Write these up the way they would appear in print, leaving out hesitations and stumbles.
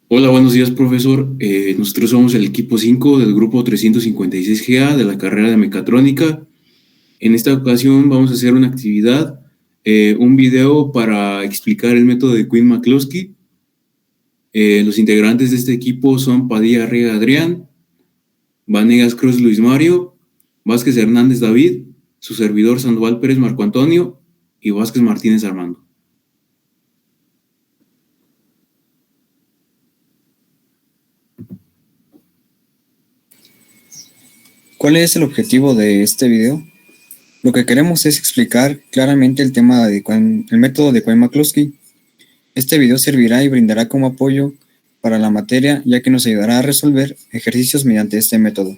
Hola, buenos días, profesor. Nosotros somos el equipo 5 del grupo 356GA de la carrera de mecatrónica. En esta ocasión vamos a hacer una actividad, un video para explicar el método de Quinn-McCloskey. Los integrantes de este equipo son Padilla Arriaga Adrián, Vanegas Cruz Luis Mario, Vázquez Hernández David, su servidor Sandoval Pérez Marco Antonio y Vázquez Martínez Armando. ¿Cuál es el objetivo de este video? Lo que queremos es explicar claramente el método de Quinn-McCloskey. Este video servirá y brindará como apoyo para la materia, ya que nos ayudará a resolver ejercicios mediante este método.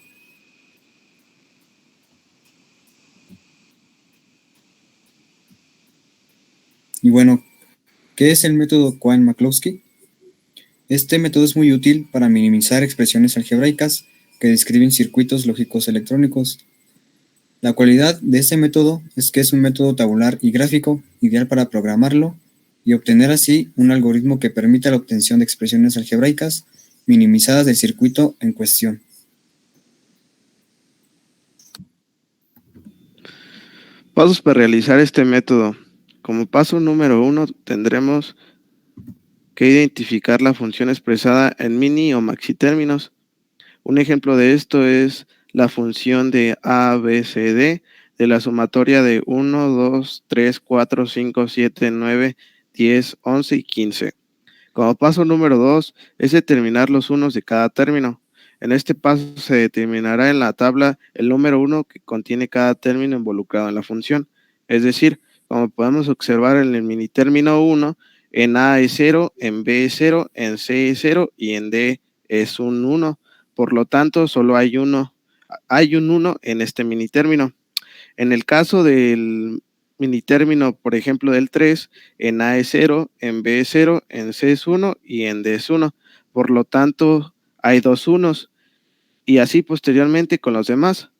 Y bueno, ¿qué es el método Quinn-McCloskey? Este método es muy útil para minimizar expresiones algebraicas que describen circuitos lógicos electrónicos. La cualidad de este método es que es un método tabular y gráfico, ideal para programarlo y obtener así un algoritmo que permita la obtención de expresiones algebraicas minimizadas del circuito en cuestión. Pasos para realizar este método. Como paso número 1 tendremos que identificar la función expresada en mini o maxi términos. Un ejemplo de esto es la función de ABCD de la sumatoria de 1, 2, 3, 4, 5, 7, 9, 10, 11 y 15. Como paso número 2 es determinar los unos de cada término. En este paso se determinará en la tabla el número 1 que contiene cada término involucrado en la función. Es decir, como podemos observar en el mini término 1, en A es 0, en B es 0, en C es 0 y en D es un 1. Por lo tanto, solo hay un 1 en este mini término. En el caso del mini término, por ejemplo, del 3, en A es 0, en B es 0, en C es 1 y en D es 1. Por lo tanto, hay dos unos. Y así posteriormente con los demás.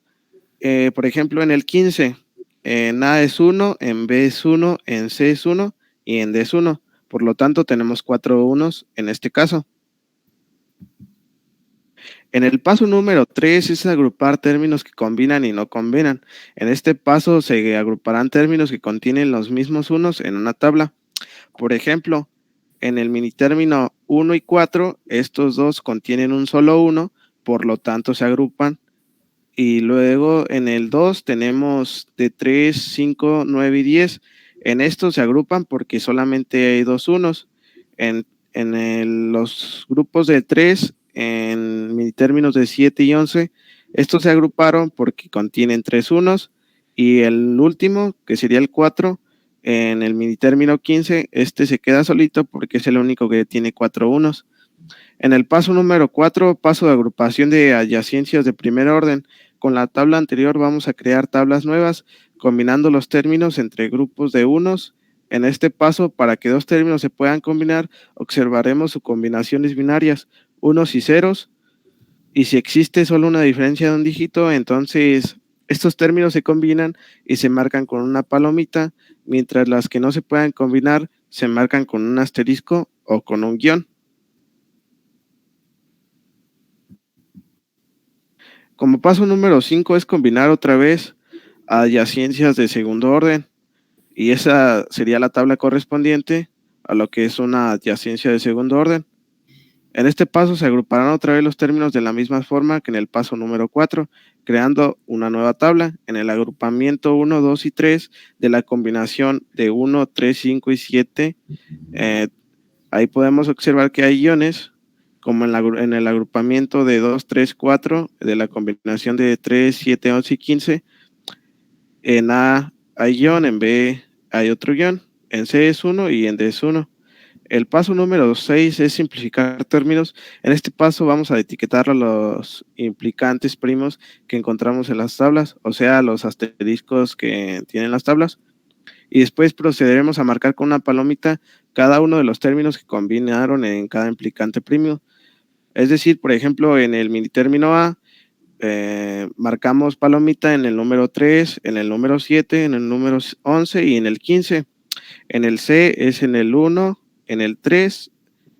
Por ejemplo, en el 15, en A es 1, en B es 1, en C es 1 y en D es 1. Por lo tanto, tenemos 4 unos en este caso. En el paso número 3 es agrupar términos que combinan y no combinan. En este paso se agruparán términos que contienen los mismos unos en una tabla. Por ejemplo, en el minitérmino 1 y 4, estos dos contienen un solo 1, por lo tanto se agrupan. Y luego en el 2 tenemos de 3, 5, 9 y 10. En estos se agrupan porque solamente hay dos unos. Los grupos de 3, en términos de 7 y 11, estos se agruparon porque contienen tres unos. Y el último, que sería el 4, en el minitérmino 15, este se queda solito porque es el único que tiene cuatro unos. En el paso número 4, paso de agrupación de adyacencias de primer orden. Con la tabla anterior vamos a crear tablas nuevas, combinando los términos entre grupos de unos. En este paso, para que dos términos se puedan combinar, observaremos sus combinaciones binarias, unos y ceros. Y si existe solo una diferencia de un dígito, entonces estos términos se combinan y se marcan con una palomita, mientras las que no se puedan combinar se marcan con un asterisco o con un guión. Como paso número 5 es combinar otra vez adyacencias de segundo orden, y esa sería la tabla correspondiente a lo que es una adyacencia de segundo orden. En este paso se agruparán otra vez los términos de la misma forma que en el paso número 4, creando una nueva tabla. En el agrupamiento 1, 2 y 3 de la combinación de 1, 3, 5 y 7, ahí podemos observar que hay iones, como en el agrupamiento de 2, 3, 4, de la combinación de 3, 7, 11 y 15. En A hay ion, en B hay otro ion, en C es 1 y en D es 1. El paso número 6 es simplificar términos. En este paso vamos a etiquetar a los implicantes primos que encontramos en las tablas, o sea, los asteriscos que tienen las tablas. Y después procederemos a marcar con una palomita cada uno de los términos que combinaron en cada implicante primo. Es decir, por ejemplo, en el minitérmino A, marcamos palomita en el número 3, en el número 7, en el número 11 y en el 15. En el C es en el 1, en el 3,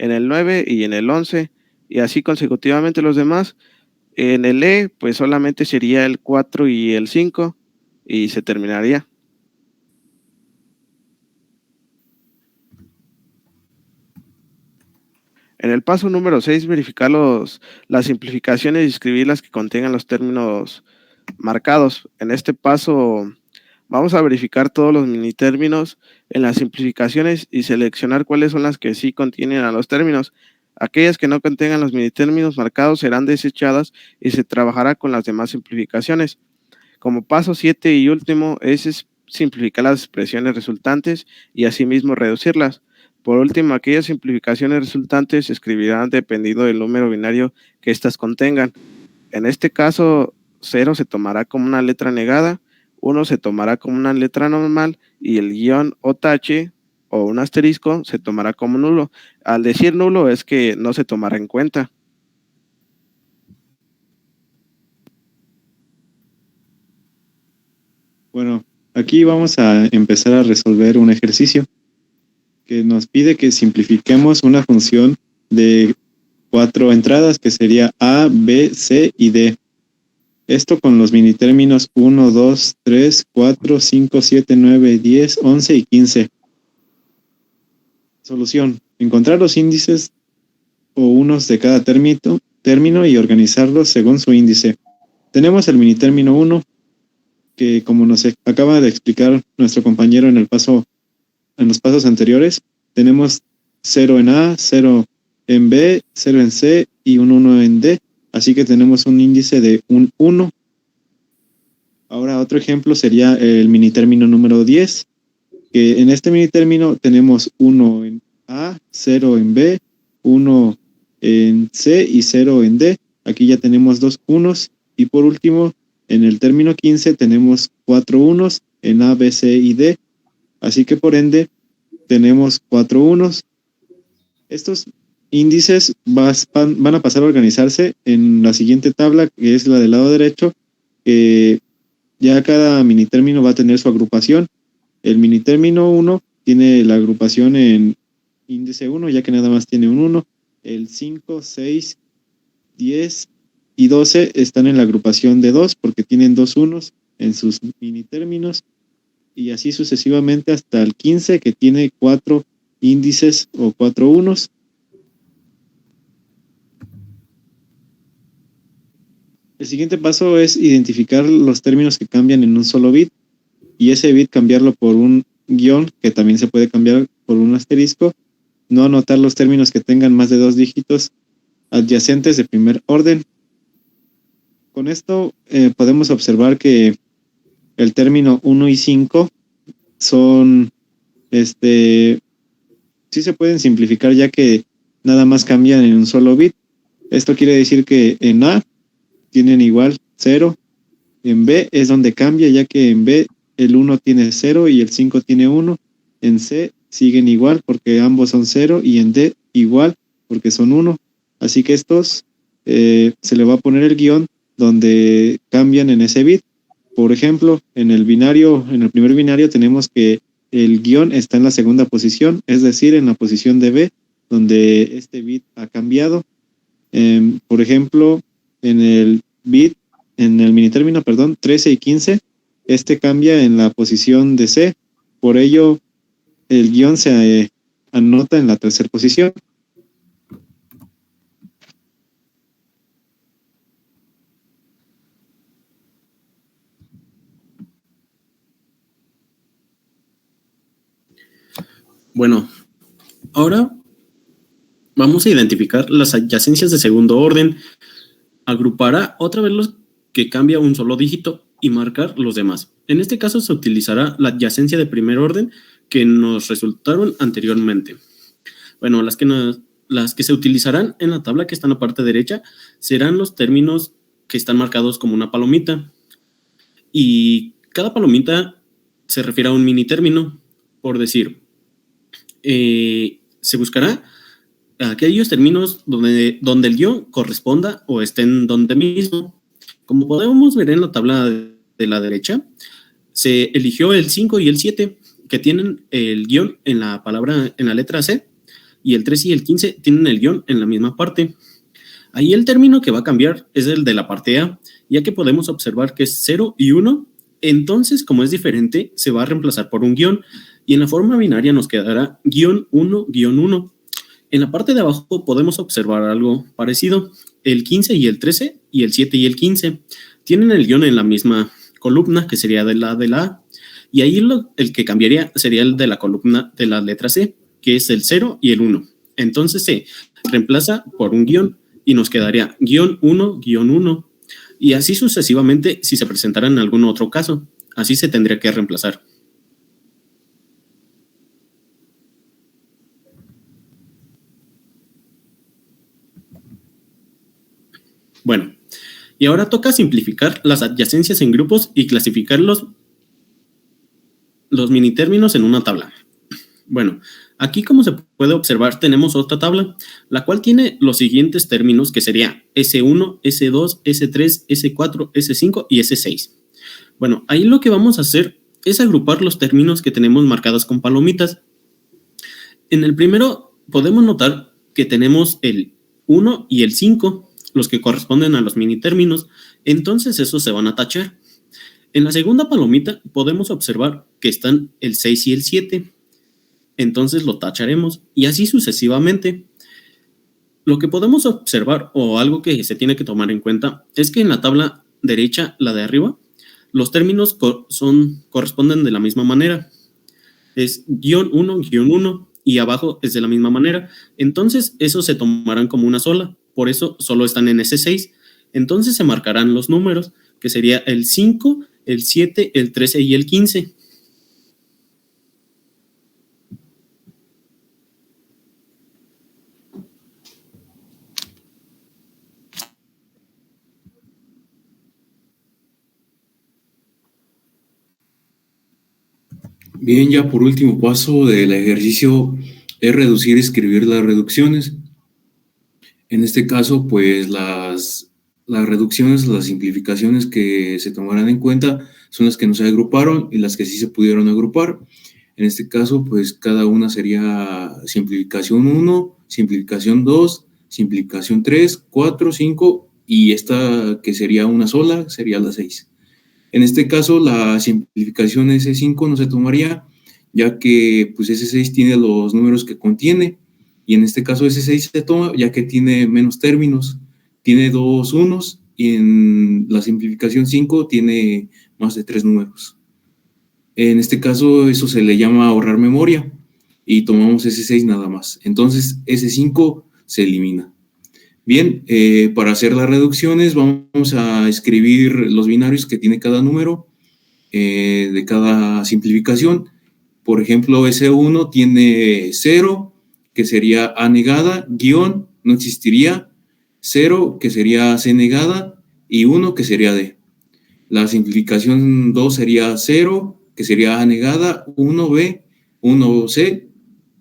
en el 9 y en el 11, y así consecutivamente los demás. En el E, pues solamente sería el 4 y el 5, y se terminaría. En el paso número 6, verificar las simplificaciones y escribir las que contengan los términos marcados. En este paso vamos a verificar todos los mini términos en las simplificaciones y seleccionar cuáles son las que sí contienen a los términos. Aquellas que no contengan los mini términos marcados serán desechadas y se trabajará con las demás simplificaciones. Como paso 7 y último es simplificar las expresiones resultantes y asimismo reducirlas. Por último, aquellas simplificaciones resultantes se escribirán dependiendo del número binario que éstas contengan. En este caso, 0 se tomará como una letra negada, 1 se tomará como una letra normal y el guión o tache o un asterisco se tomará como nulo. Al decir nulo es que no se tomará en cuenta. Bueno, aquí vamos a empezar a resolver un ejercicio que nos pide que simplifiquemos una función de 4 entradas, que sería A, B, C y D. Esto con los mini términos 1, 2, 3, 4, 5, 7, 9, 10, 11 y 15. Solución: encontrar los índices o unos de cada término y organizarlos según su índice. Tenemos el mini término 1, que como nos acaba de explicar nuestro compañero en los pasos anteriores, tenemos 0 en A, 0 en B, 0 en C y un 1 en D, así que tenemos un índice de un 1. Ahora otro ejemplo sería el mini término número 10, que en este mini término tenemos 1 en A, 0 en B, 1 en C y 0 en D. Aquí ya tenemos 2 unos, y por último, en el término 15 tenemos 4 unos en A, B, C y D, así que por ende tenemos 4 unos. Estos índices van a pasar a organizarse en la siguiente tabla, que es la del lado derecho, que ya cada mini término va a tener su agrupación. El mini término 1 tiene la agrupación en índice 1, ya que nada más tiene un 1. El 5, 6, 10 y 12 están en la agrupación de 2 porque tienen 2 unos en sus mini términos, y así sucesivamente hasta el 15, que tiene 4 índices o 4 unos. El siguiente paso es identificar los términos que cambian en un solo bit, y ese bit cambiarlo por un guión, que también se puede cambiar por un asterisco. No anotar los términos que tengan más de 2 dígitos adyacentes de primer orden. Con esto podemos observar que el término 1 y 5 son, sí se pueden simplificar, ya que nada más cambian en un solo bit. Esto quiere decir que en A tienen igual 0, en B es donde cambia, ya que en B el 1 tiene 0 y el 5 tiene 1, en C siguen igual porque ambos son 0, y en D igual porque son 1. Así que estos se le va a poner el guión donde cambian en ese bit. Por ejemplo, en el primer binario tenemos que el guión está en la segunda posición, es decir, en la posición de B, donde este bit ha cambiado. Por ejemplo, en el mini término, 13 y 15, cambia en la posición de C, por ello el guión se anota en la tercera posición. Bueno, ahora vamos a identificar las adyacencias de segundo orden, agrupará otra vez los que cambia un solo dígito y marcar los demás. En este caso se utilizará la adyacencia de primer orden que nos resultaron anteriormente. Bueno, las que se utilizarán en la tabla que está en la parte derecha serán los términos que están marcados como una palomita, y cada palomita se refiere a un mini término. Por decir, se buscará aquellos términos donde el guión corresponda o estén donde mismo. Como podemos ver en la tabla de la derecha, se eligió el 5 y el 7, que tienen el guión en la letra C, y el 13 y el 15 tienen el guión en la misma parte. Ahí el término que va a cambiar es el de la parte A, ya que podemos observar que es 0 y 1. Entonces, como es diferente, se va a reemplazar por un guión, y en la forma binaria nos quedará guión 1, guión 1. En la parte de abajo podemos observar algo parecido. El 15 y el 13 y el 7 y el 15 tienen el guión en la misma columna, que sería de la A, y ahí el que cambiaría sería el de la columna de la letra C, que es el 0 y el 1. Entonces se reemplaza por un guión y nos quedaría guión 1, guión 1, y así sucesivamente si se presentara en algún otro caso. Así se tendría que reemplazar. Bueno, y ahora toca simplificar las adyacencias en grupos y clasificar los minitérminos en una tabla. Bueno, aquí como se puede observar tenemos otra tabla, la cual tiene los siguientes términos, que sería S1, S2, S3, S4, S5 y S6. Bueno, ahí lo que vamos a hacer es agrupar los términos que tenemos marcados con palomitas. En el primero podemos notar que tenemos el 1 y el 5, los que corresponden a los minitérminos, entonces esos se van a tachar. En la segunda palomita podemos observar que están el 6 y el 7, entonces lo tacharemos, y así sucesivamente. Lo que podemos observar, o algo que se tiene que tomar en cuenta, es que en la tabla derecha, la de arriba, los términos corresponden de la misma manera. Es guión 1, guión 1, y abajo es de la misma manera. Entonces, esos se tomarán como una sola. Por eso solo están en S6. Entonces se marcarán los números, que sería el 5, el 7, el 13 y el 15. Bien, ya por último paso del ejercicio es reducir y escribir las reducciones. En este caso, pues las reducciones, las simplificaciones que se tomarán en cuenta son las que no se agruparon y las que sí se pudieron agrupar. En este caso, pues cada una sería simplificación 1, simplificación 2, simplificación 3, 4, 5 y esta que sería una sola sería la 6. En este caso, la simplificación S5 no se tomaría, ya que pues S6 tiene los números que contiene, y en este caso S6 se toma ya que tiene menos términos, tiene 2 unos, y en la simplificación 5 tiene más de 3 números. En este caso, eso se le llama ahorrar memoria, y tomamos S6 nada más. Entonces, S5 se elimina. Bien, para hacer las reducciones vamos a escribir los binarios que tiene cada número de cada simplificación. Por ejemplo, S1 tiene 0, que sería A negada, guión, no existiría, 0, que sería C negada, y 1, que sería D. La simplificación 2 sería 0, que sería A negada, 1B, 1C,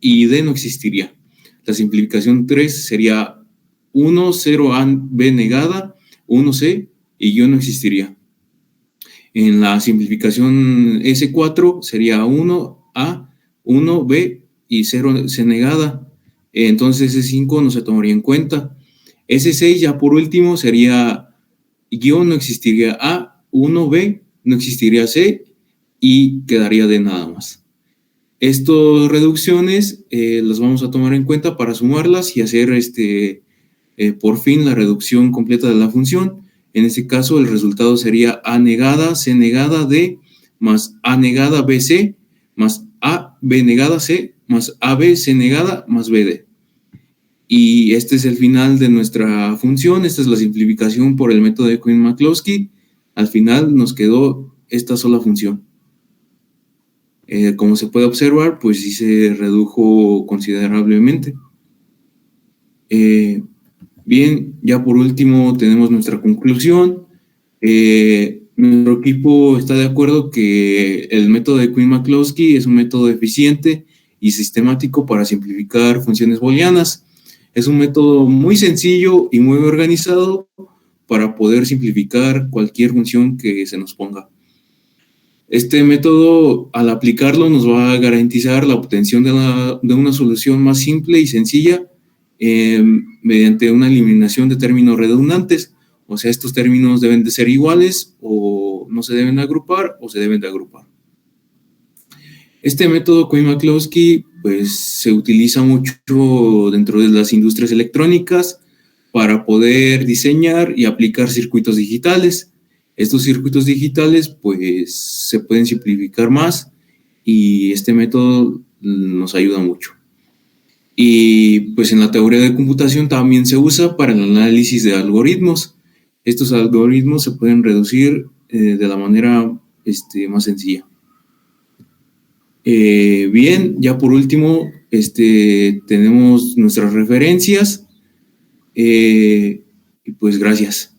y D no existiría. La simplificación 3 sería 1, 0, A, B negada, 1C, y yo no existiría. En la simplificación S4 sería 1A, 1B y 0C negada. Entonces S5 no se tomaría en cuenta. S6 ya por último sería guión, no existiría A, 1B, no existiría C y quedaría D nada más. Estas reducciones las vamos a tomar en cuenta para sumarlas y hacer por fin la reducción completa de la función. En este caso el resultado sería A negada, C negada, D, más A negada, BC, más A, B negada, C, más AB, C negada, más BD. Y este es el final de nuestra función. Esta es la simplificación por el método de Quine-McCloskey. Al final nos quedó esta sola función. Como se puede observar, pues sí se redujo considerablemente. Bien, ya por último tenemos nuestra conclusión. Nuestro equipo está de acuerdo que el método de Quine-McCloskey es un método eficiente y sistemático para simplificar funciones booleanas. Es un método muy sencillo y muy organizado para poder simplificar cualquier función que se nos ponga. Este método, al aplicarlo, nos va a garantizar la obtención de una solución más simple y sencilla mediante una eliminación de términos redundantes. O sea, estos términos deben de ser iguales o no se deben agrupar o se deben de agrupar. Este método Cohen-Maklowski pues, se utiliza mucho dentro de las industrias electrónicas para poder diseñar y aplicar circuitos digitales. Estos circuitos digitales pues, se pueden simplificar más y este método nos ayuda mucho. Y pues en la teoría de computación también se usa para el análisis de algoritmos. Estos algoritmos se pueden reducir de la manera más sencilla. Bien, ya por último tenemos nuestras referencias y pues gracias.